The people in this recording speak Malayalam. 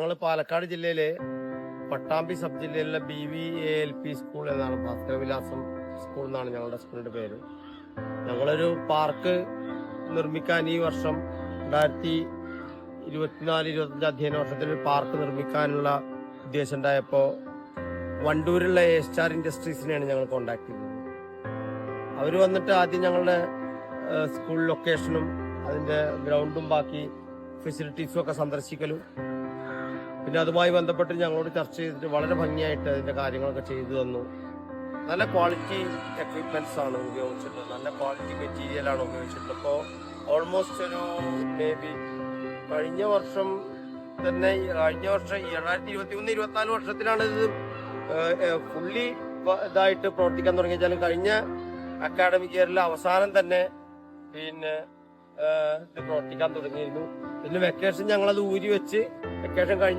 ഞങ്ങൾ പാലക്കാട് ജില്ലയിലെ പട്ടാമ്പി സബ് ജില്ലയിലെ BVALP സ്കൂൾ എന്നാണ്, ഭാസ്കരവിലാസം സ്കൂൾ എന്നാണ് ഞങ്ങളുടെ സ്കൂളിന്റെ പേര്. ഞങ്ങളൊരു പാർക്ക് നിർമ്മിക്കാൻ ഈ വർഷം 2024-25 അധ്യയന വർഷത്തിൽ ഒരു പാർക്ക് നിർമ്മിക്കാനുള്ള ഉദ്ദേശം ഉണ്ടായപ്പോൾ വണ്ടൂരുള്ള A-സ്റ്റാർ ഇൻഡസ്ട്രീസിനെയാണ് ഞങ്ങൾ കോണ്ടാക്ട് ചെയ്തത്. അവർ വന്നിട്ട് ആദ്യം ഞങ്ങളുടെ സ്കൂൾ ലൊക്കേഷനും അതിന്റെ ഗ്രൗണ്ടും ബാക്കി ഫെസിലിറ്റീസും ഒക്കെ സന്ദർശിക്കലും പിന്നെ അതുമായി ബന്ധപ്പെട്ട് ഞങ്ങളോട് ചർച്ച ചെയ്തിട്ട് വളരെ ഭംഗിയായിട്ട് അതിന്റെ കാര്യങ്ങളൊക്കെ ചെയ്തു തന്നു. നല്ല ക്വാളിറ്റി എക്വിപ്മെന്റ്സ് ആണ് ഉപയോഗിച്ചിട്ടുള്ളത്, നല്ല ക്വാളിറ്റി മെറ്റീരിയലാണ് ഉപയോഗിച്ചിട്ടുള്ളത്. ഇപ്പോൾ ഓൾമോസ്റ്റ് ഒരു മേബി കഴിഞ്ഞ വർഷം 2023-24 വർഷത്തിലാണ് ഇത് ഫുള്ളി ഇതായിട്ട് പ്രവർത്തിക്കാൻ തുടങ്ങിയാലും കഴിഞ്ഞ അക്കാഡമിക് ഇയറിൽ അവസാനം തന്നെ പിന്നെ ഇത് പ്രവർത്തിക്കാൻ തുടങ്ങിയിരുന്നു. പിന്നെ വെക്കേഷൻ ഞങ്ങളത് ഊരി വെച്ച് വെക്കേഷൻ കഴിഞ്ഞ